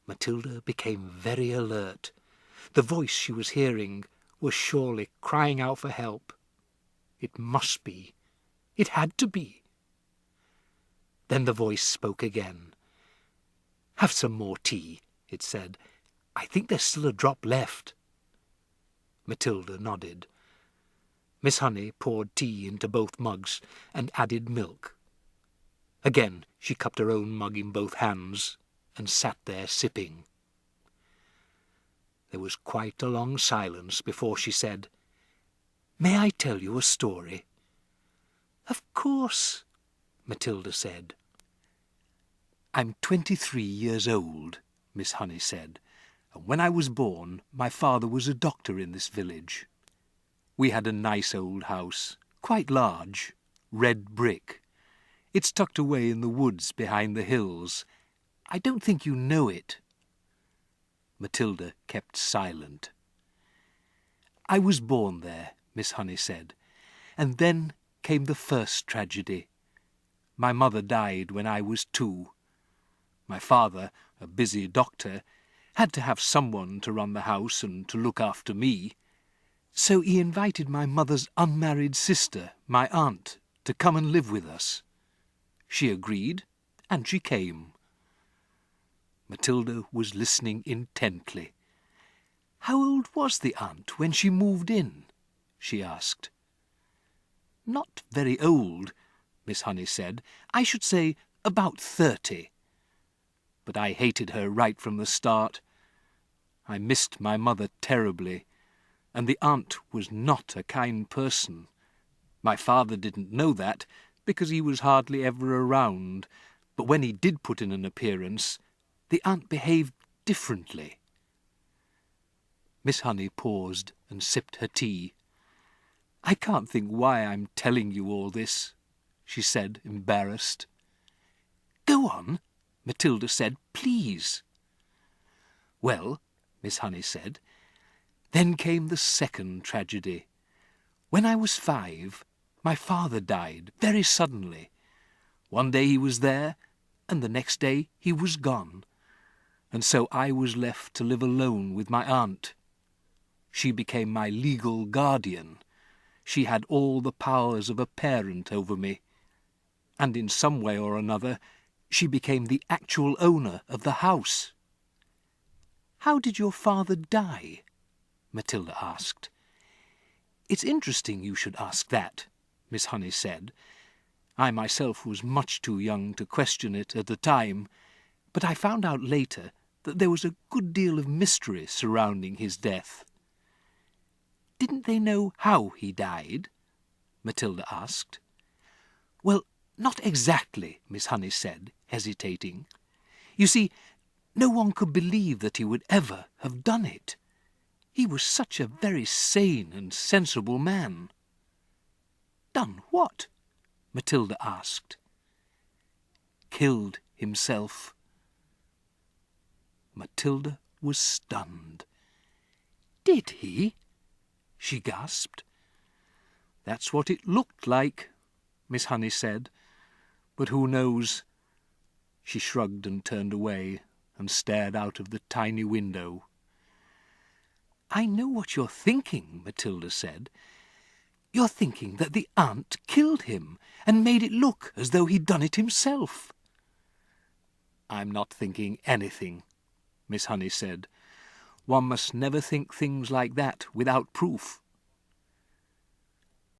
Matilda became very alert. The voice she was hearing was surely crying out for help. It must be. It had to be. Then the voice spoke again. "Have some more tea," it said. "I think there's still a drop left." Matilda nodded. Miss Honey poured tea into both mugs and added milk. Again she cupped her own mug in both hands and sat there sipping. There was quite a long silence before she said, "May I tell you a story?" "Of course," Matilda said. "I'm 23 years old," Miss Honey said, "and when I was born my father was a doctor in this village. We had a nice old house, quite large, red brick. It's tucked away in the woods behind the hills. I don't think you know it." Matilda kept silent. "I was born there," Miss Honey said, "and then came the first tragedy. My mother died when I was 2. My father, a busy doctor, had to have someone to run the house and to look after me. So he invited my mother's unmarried sister, my aunt, to come and live with us. She agreed, and she came." Matilda was listening intently. "How old was the aunt when she moved in?" she asked. "Not very old," Miss Honey said. "I should say about 30. But I hated her right from the start. I missed my mother terribly, and the aunt was not a kind person. My father didn't know that, because he was hardly ever around, but when he did put in an appearance, the aunt behaved differently." Miss Honey paused and sipped her tea. "I can't think why I'm telling you all this," she said, embarrassed. "Go on," Matilda said, "please." "Well," Miss Honey said, "then came the second tragedy. When I was 5, my father died very suddenly. One day he was there, and the next day he was gone, and so I was left to live alone with my aunt. She became my legal guardian. She had all the powers of a parent over me, and in some way or another she became the actual owner of the house." "How did your father die?" Matilda asked. "It's interesting you should ask that," Miss Honey said. "I myself was much too young to question it at the time, but I found out later that there was a good deal of mystery surrounding his death." "Didn't they know how he died?" Matilda asked. "Well, not exactly," Miss Honey said, hesitating. "You see, no one could believe that he would ever have done it. He was such a very sane and sensible man." "Done what?" Matilda asked. "Killed himself." Matilda was stunned. "Did he?" she gasped. "That's what it looked like," Miss Honey said. "But who knows?" She shrugged and turned away and stared out of the tiny window. "I know what you're thinking," Matilda said. "You're thinking that the aunt killed him and made it look as though he'd done it himself." "I'm not thinking anything," Miss Honey said. "One must never think things like that without proof.